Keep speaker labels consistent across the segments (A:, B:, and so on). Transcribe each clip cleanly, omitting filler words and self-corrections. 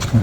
A: Hi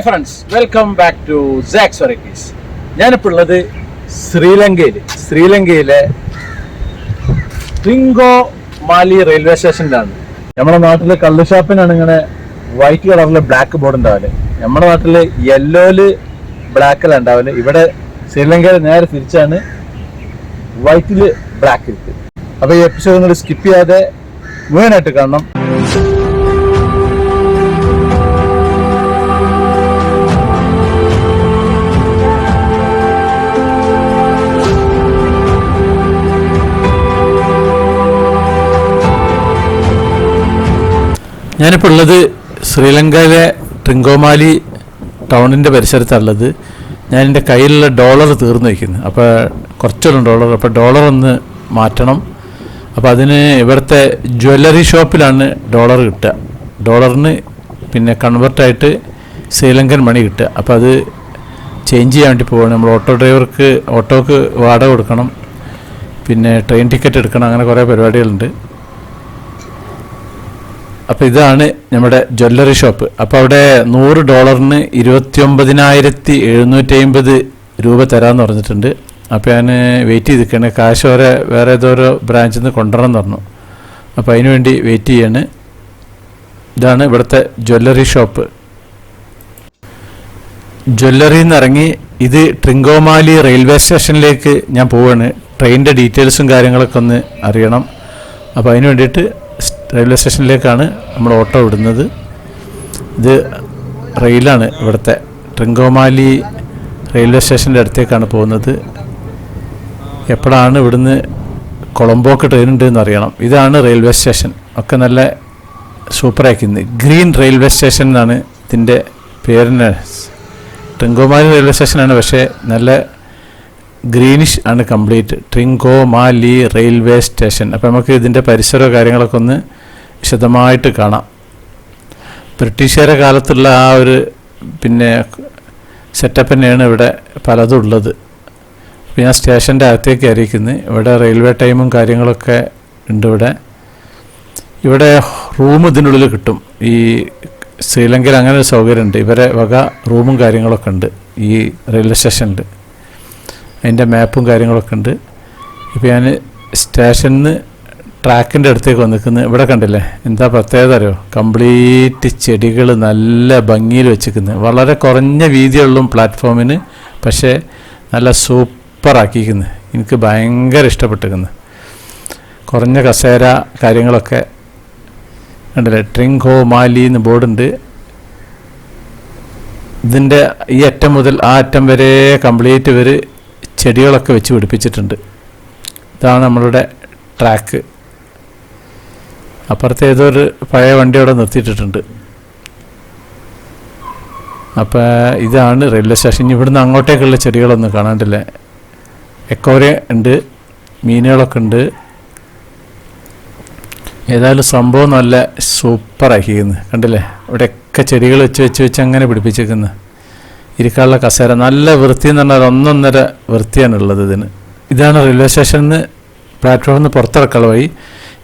A: friends, welcome back to Sax varieties. ഞാനിപ്പോൾ ഉള്ളത് ശ്രീലങ്കയിലെ ട്രിങ്കോമാലി റെയിൽവേ സ്റ്റേഷനിലാണ്. നമ്മുടെ നാട്ടില് കള്ള് ഷാപ്പിനാണ് ഇങ്ങനെ വൈറ്റ് കളറില് ബ്ലാക്ക് ബോർഡ് ഉണ്ടാവില്ലേ. നമ്മുടെ നാട്ടില് യെല്ലോയില് ബ്ലാക്കല്ല ഉണ്ടാവില്ല. ഇവിടെ ശ്രീലങ്കയിൽ നേരെ തിരിച്ചാണ് വൈറ്റില് ബ്ലാക്ക് ഇട്ട്. അപ്പൊ ഈ എപ്പിസോഡ് നിങ്ങൾ സ്കിപ്പ് ചെയ്യാതെ മുഴുവനായിട്ട് കാണണം. ഞാനിപ്പോൾ ഉള്ളത് ശ്രീലങ്കയിലെ ട്രിങ്കോമാലി ടൗണിൻ്റെ പരിസരത്തുള്ളത്. ഞാൻ എൻ്റെ കയ്യിലുള്ള ഡോളർ തീർന്നു വയ്ക്കുന്നു. അപ്പോൾ കുറച്ചുള്ള ഡോളർ, അപ്പോൾ ഡോളർ ഒന്ന് മാറ്റണം. അപ്പോൾ അതിന് ഇവിടുത്തെ ജ്വല്ലറി ഷോപ്പിലാണ് ഡോളർ കിട്ടുക. ഡോളറിന് പിന്നെ കൺവേർട്ടായിട്ട് ശ്രീലങ്കൻ മണി കിട്ടുക. അപ്പോൾ അത് ചേഞ്ച് ചെയ്യാൻ വേണ്ടി പോവുകയാണ്. നമ്മൾ ഓട്ടോക്ക് വാടക കൊടുക്കണം, പിന്നെ ട്രെയിൻ ടിക്കറ്റ് എടുക്കണം, അങ്ങനെ കുറേ പരിപാടികളുണ്ട്. അപ്പോൾ ഇതാണ് നമ്മുടെ ജ്വല്ലറി ഷോപ്പ്. അപ്പോൾ അവിടെ $100 $29,750 തരാമെന്ന് പറഞ്ഞിട്ടുണ്ട്. അപ്പോൾ ഞാൻ വെയിറ്റ് ചെയ്തിരിക്കുകയാണ്. കാശ് വേറെ ഏതോരോ ബ്രാഞ്ചിൽ നിന്ന് കൊണ്ടുവരണം പറഞ്ഞു. അപ്പോൾ അതിന് വേണ്ടി വെയിറ്റ് ചെയ്യാണ്. ഇതാണ് ഇവിടുത്തെ ജ്വല്ലറി ഷോപ്പ്. ജ്വല്ലറിയിൽ നിന്ന് ഇറങ്ങി ഇത് ട്രിങ്കോമാലി റെയിൽവേ സ്റ്റേഷനിലേക്ക് ഞാൻ പോവുകയാണ്. ട്രെയിനിൻ്റെ ഡീറ്റെയിൽസും കാര്യങ്ങളൊക്കെ ഒന്ന് അറിയണം. അപ്പോൾ അതിന് വേണ്ടിയിട്ട് റെയിൽവേ സ്റ്റേഷനിലേക്കാണ് നമ്മൾ ഓട്ടോ വിടുന്നത്. ഇത് റെയിലാണ്. ഇവിടുത്തെ ട്രിങ്കോമാലി റെയിൽവേ സ്റ്റേഷൻ്റെ അടുത്തേക്കാണ് പോകുന്നത്. എപ്പോഴാണ് ഇവിടുന്ന് കൊളംബോക്ക് ട്രെയിൻ ഉണ്ടെന്ന് അറിയണം. ഇതാണ് റെയിൽവേ സ്റ്റേഷൻ. ഒക്കെ നല്ല സൂപ്പറാക്കുന്നത്. ഗ്രീൻ റെയിൽവേ സ്റ്റേഷൻ എന്നാണ് ഇതിൻ്റെ പേരിന്. ട്രിങ്കോമാലി റെയിൽവേ സ്റ്റേഷനാണ്, പക്ഷേ നല്ല ഗ്രീനിഷ് ആണ് കംപ്ലീറ്റ്. Trincomalee railway station. അപ്പോൾ നമുക്ക് ഇതിൻ്റെ പരിസരമോ കാര്യങ്ങളൊക്കെ ഒന്ന് വിശദമായിട്ട് കാണാം. ബ്രിട്ടീഷുകാരുടെ കാലത്തുള്ള ആ ഒരു പിന്നെ സെറ്റപ്പ് തന്നെയാണ് ഇവിടെ പലതും ഉള്ളത്. അപ്പോൾ ഞാൻ സ്റ്റേഷൻ്റെ അകത്തേക്ക് ആയിരിക്കുന്നത്. ഇവിടെ റെയിൽവേ ടൈമും കാര്യങ്ങളൊക്കെ ഉണ്ട്. ഇവിടെ റൂം ഇതിനുള്ളിൽ കിട്ടും. ഈ ശ്രീലങ്കയിൽ അങ്ങനെ ഒരു സൗകര്യമുണ്ട്. ഇവരെ വക റൂമും കാര്യങ്ങളൊക്കെ ഉണ്ട് ഈ റെയിൽവേ സ്റ്റേഷനിൽ. അതിൻ്റെ മാപ്പും കാര്യങ്ങളൊക്കെ ഉണ്ട്. ഇപ്പോൾ ഞാൻ സ്റ്റേഷനിൽ നിന്ന് ട്രാക്കിൻ്റെ അടുത്തേക്ക് വന്നിരിക്കുന്നത്. ഇവിടെ കണ്ടില്ലേ, എന്താ പ്രത്യേകത അറിയോ? കംപ്ലീറ്റ് ചെടികൾ നല്ല ഭംഗിയിൽ വെച്ചിരിക്കുന്നത്. വളരെ കുറഞ്ഞ വീതിയുള്ളൂ പ്ലാറ്റ്ഫോമിന്, പക്ഷേ നല്ല സൂപ്പറാക്കിയിരിക്കുന്നത്. എനിക്ക് ഭയങ്കര ഇഷ്ടപ്പെട്ടിരിക്കുന്നത്. കുറഞ്ഞ കസേര കാര്യങ്ങളൊക്കെ കണ്ടില്ലേ. ട്രിങ്കോമാലി എന്ന് ബോർഡുണ്ട്. ഇതിൻ്റെ ഈ അറ്റം മുതൽ ആ അറ്റം വരെ കംപ്ലീറ്റ് ഇവർ ചെടികളൊക്കെ വെച്ച് പിടിപ്പിച്ചിട്ടുണ്ട്. ഇതാണ് നമ്മളുടെ ട്രാക്ക്. അപ്പുറത്ത് ഏതൊരു പഴയ വണ്ടി അവിടെ നിർത്തിയിട്ടിട്ടുണ്ട്. അപ്പോൾ ഇതാണ് റെയിൽവേ സ്റ്റേഷൻ. ഇവിടുന്ന് അങ്ങോട്ടേക്കുള്ള ചെടികളൊന്നും കാണാണ്ടില്ല. എക്കോറിയം ഉണ്ട്, മീനുകളൊക്കെ ഉണ്ട്. ഏതായാലും സംഭവം നല്ല സൂപ്പറാക്കിയിരിക്കുന്നു. കണ്ടില്ലേ, ഇവിടെയൊക്കെ ചെടികൾ വെച്ച് അങ്ങനെ പിടിപ്പിച്ചിരിക്കുന്നു. ഇരിക്കാനുള്ള കസേര നല്ല വൃത്തി എന്ന് പറഞ്ഞാൽ ഒന്നൊന്നര വൃത്തിയാണുള്ളത് ഇതിന്. ഇതാണ് റെയിൽവേ സ്റ്റേഷനിൽ നിന്ന് പ്ലാറ്റ്ഫോമിൽ നിന്ന് പുറത്തിറക്കാനുള്ള വഴി.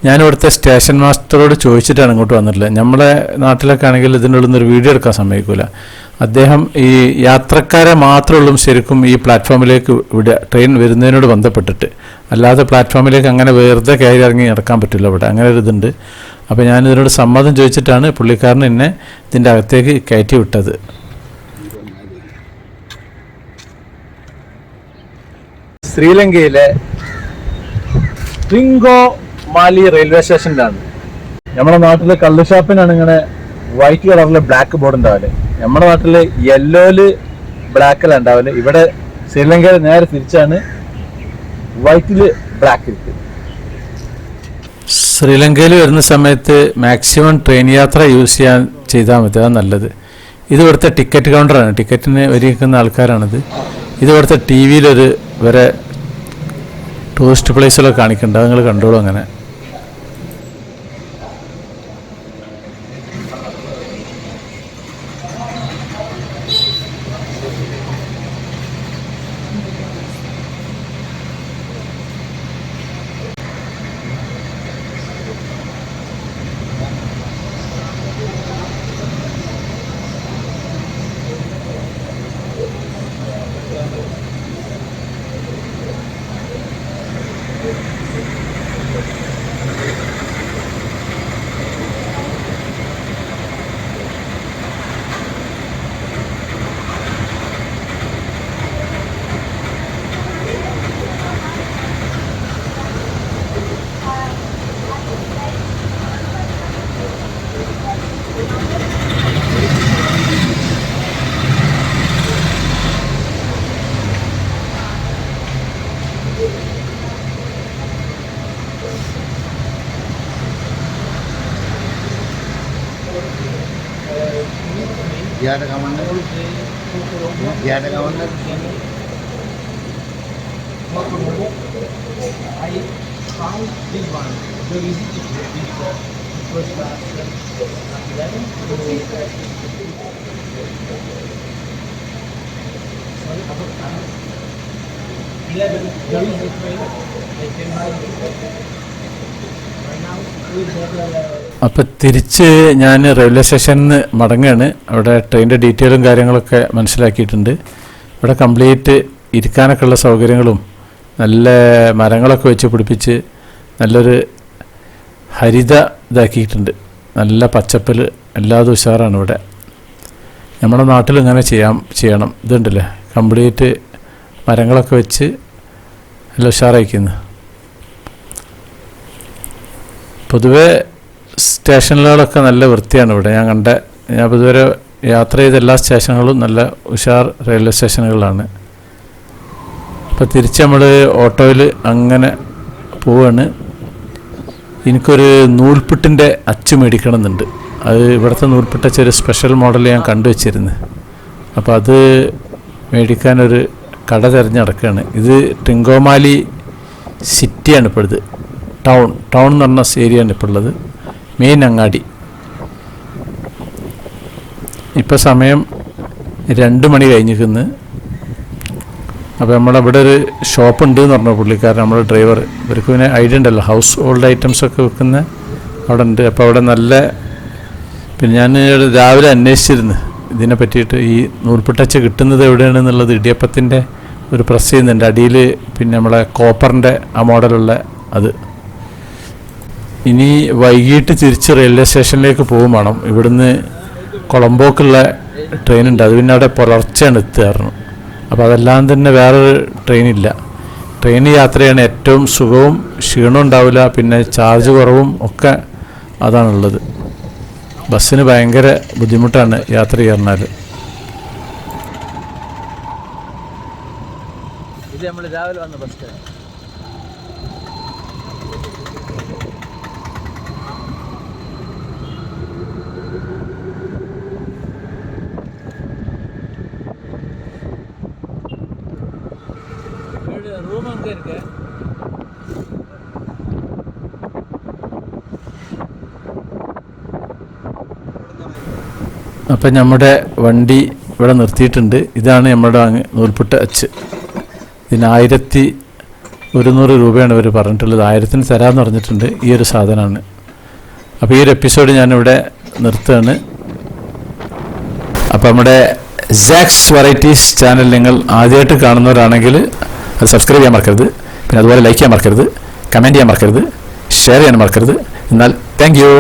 A: ഞാനിവിടുത്തെ സ്റ്റേഷൻ മാസ്റ്ററോട് ചോദിച്ചിട്ടാണ് ഇങ്ങോട്ട് വന്നിട്ടുള്ളത്. നമ്മളെ നാട്ടിലൊക്കെ ആണെങ്കിൽ ഇതിനുള്ളിൽ നിന്നൊരു വീഡിയോ എടുക്കാൻ സമ്മതിക്കില്ല. അദ്ദേഹം ഈ യാത്രക്കാരെ മാത്രമുള്ളൂ ശരിക്കും ഈ പ്ലാറ്റ്ഫോമിലേക്ക് വിടുക, ട്രെയിൻ വരുന്നതിനോട് ബന്ധപ്പെട്ടിട്ട്. അല്ലാതെ പ്ലാറ്റ്ഫോമിലേക്ക് അങ്ങനെ വെറുതെ കയറി ഇറങ്ങി നടക്കാൻ പറ്റില്ല ഇവിടെ. അങ്ങനെ ഒരു ഇതുണ്ട്. അപ്പോൾ ഞാനിതിനോട് സമ്മതം ചോദിച്ചിട്ടാണ് പുള്ളിക്കാരൻ എന്നെ ഇതിൻ്റെ അകത്തേക്ക് കയറ്റി വിട്ടത്. ശ്രീലങ്കയിലെ ട്രിങ്കോമാലി റെയിൽവേ സ്റ്റേഷനിലാണ്. നമ്മുടെ നാട്ടിലെ കള്ള് ഷാപ്പിനാണ് ഇങ്ങനെ വൈറ്റ് കളറിലെ ബ്ലാക്ക് ബോർഡ് ഉണ്ടാവില്ലേ. നമ്മുടെ നാട്ടില് യെല്ലോയില് ബ്ലാക്കല്ല ഉണ്ടാവില്ല. ഇവിടെ ശ്രീലങ്കയിൽ നേരെ തിരിച്ചാണ് വൈറ്റില് ബ്ലാക്ക് ഇട്ട്. ശ്രീലങ്കയിൽ വരുന്ന സമയത്ത് മാക്സിമം ട്രെയിൻ യാത്ര യൂസ് ചെയ്യാൻ ചെയ്താൽ മതി, അതാണ് നല്ലത്. ഇത് ഇവിടുത്തെ ടിക്കറ്റ് കൗണ്ടറാണ്, ടിക്കറ്റിന് ഒരുക്കുന്ന ആൾക്കാരാണിത്. ഇത് ഇവിടുത്തെ ടി വിയിലൊരു വരെ ടൂറിസ്റ്റ് പ്ലേസുകളൊക്കെ കാണിക്കുന്നുണ്ട്, അത് നിങ്ങൾ കണ്ടോളൂ. അങ്ങനെ
B: Tiada kawan nak, tiada kawan nak.
A: അപ്പം തിരിച്ച് ഞാൻ റെയിൽവേ സ്റ്റേഷനിൽ നിന്ന് മടങ്ങുകയാണ്. അവിടെ ട്രെയിനിൻ്റെ ഡീറ്റെയിലും കാര്യങ്ങളൊക്കെ മനസ്സിലാക്കിയിട്ടുണ്ട്. ഇവിടെ കംപ്ലീറ്റ് ഇരിക്കാനൊക്കെ ഉള്ള സൗകര്യങ്ങളും നല്ല മരങ്ങളൊക്കെ വെച്ച് പിടിപ്പിച്ച് നല്ലൊരു ഹരിത ഇതാക്കിയിട്ടുണ്ട്. നല്ല പച്ചപ്പിൽ എല്ലാതും ഉഷാറാണ് ഇവിടെ. നമ്മുടെ നാട്ടിൽ ഇങ്ങനെ ചെയ്യണം. ഇതുണ്ടല്ലേ, കംപ്ലീറ്റ് മരങ്ങളൊക്കെ വെച്ച് നല്ല ഉഷാറായിരിക്കുന്നു. പൊതുവേ സ്റ്റേഷനുകളൊക്കെ നല്ല വൃത്തിയാണ് ഇവിടെ. ഞാൻ പൊതുവരെ യാത്ര ചെയ്ത എല്ലാ സ്റ്റേഷനുകളും നല്ല ഉഷാർ റെയിൽവേ സ്റ്റേഷനുകളാണ്. അപ്പോൾ തിരിച്ച് നമ്മൾ ഓട്ടോയിൽ അങ്ങനെ പോവാണ്. എനിക്കൊരു നൂൽപുട്ടിൻ്റെ അച്ച് മേടിക്കണമെന്നുണ്ട്. അത് ഇവിടുത്തെ നൂൽപുട്ടച്ച് ഒരു സ്പെഷ്യൽ മോഡൽ ഞാൻ കണ്ടുവച്ചിരുന്നു. അപ്പോൾ അത് മേടിക്കാനൊരു കട തിരഞ്ഞെടുക്കുകയാണ്. ഇത് ട്രിങ്കോമാലി സിറ്റിയാണ് ഇപ്പോൾ ഇത്. ടൗൺ എന്ന് പറഞ്ഞ ഏരിയയാണ് ഇപ്പോൾ ഉള്ളത്, മെയിൻ അങ്ങാടി. ഇപ്പോൾ സമയം 2 മണി കഴിഞ്ഞിരിക്കുന്നു. അപ്പോൾ നമ്മളിവിടെ ഒരു ഷോപ്പ് ഉണ്ട് എന്ന് പറഞ്ഞു പുള്ളിക്കാരൻ, നമ്മുടെ ഡ്രൈവർ. ഇവർക്ക് പിന്നെ ഐഡിയ ഉണ്ടല്ലോ, ഹൗസ് ഹോൾഡ് ഐറ്റംസൊക്കെ വിൽക്കുന്ന അവിടെ ഉണ്ട്. അപ്പോൾ അവിടെ നല്ല, പിന്നെ ഞാൻ രാവിലെ അന്വേഷിച്ചിരുന്നു ഇതിനെ പറ്റിയിട്ട്. ഈ നൂൽപുട്ടച്ച് കിട്ടുന്നത് എവിടെയാണെന്നുള്ളത് ഇടിയപ്പത്തിൻ്റെ ഒരു പ്രസ് ചെയ്യുന്നുണ്ട് അടിയിൽ, പിന്നെ നമ്മളെ കോപ്പറിൻ്റെ ആ മോഡലുള്ള അത്. ഇനി വൈകിട്ട് തിരിച്ച് റെയിൽവേ സ്റ്റേഷനിലേക്ക് പോകും വേണം. ഇവിടുന്ന് കൊളംബോക്കുള്ള ട്രെയിനുണ്ട്, അത് പിന്നെ അവിടെ പുലർച്ചെയാണ് എത്തുകയായിരുന്നു. അപ്പോൾ അതെല്ലാം തന്നെ വേറൊരു ട്രെയിനില്ല. ട്രെയിൻ യാത്രയാണ് ഏറ്റവും സുഖവും, ക്ഷീണവും ഉണ്ടാവില്ല, പിന്നെ ചാർജ് കുറവും ഒക്കെ അതാണുള്ളത്. ബസ്സിന് ഭയങ്കര ബുദ്ധിമുട്ടാണ് യാത്ര ചെയ്യാറുണ്ടാൽ.
C: ഇത് നമ്മൾ രാവിലെ വന്ന ബസ് സ്റ്റാൻഡ്. റൂം അங்கே இருக்கு.
A: അപ്പം നമ്മുടെ വണ്ടി ഇവിടെ നിർത്തിയിട്ടുണ്ട്. ഇതാണ് നമ്മുടെ നൂൽപുട്ട് അച്ച്. ഇതിന് 1100 രൂപയാണ് ഇവർ പറഞ്ഞിട്ടുള്ളത്. 1000-ന് തരാമെന്ന് പറഞ്ഞിട്ടുണ്ട്. ഈ ഒരു സാധനമാണ്. അപ്പോൾ ഈ ഒരു എപ്പിസോഡ് ഞാനിവിടെ നിർത്തുകയാണ്. അപ്പോൾ നമ്മുടെ സാക്സ് വെറൈറ്റീസ് ചാനൽ നിങ്ങൾ ആദ്യമായിട്ട് കാണുന്നവരാണെങ്കിൽ അത് സബ്സ്ക്രൈബ് ചെയ്യാൻ മറക്കരുത്. പിന്നെ അതുപോലെ ലൈക്ക് ചെയ്യാൻ മറക്കരുത്, കമൻറ്റ് ചെയ്യാൻ മറക്കരുത്, ഷെയർ ചെയ്യാൻ മറക്കരുത്. എന്നാൽ താങ്ക് യു.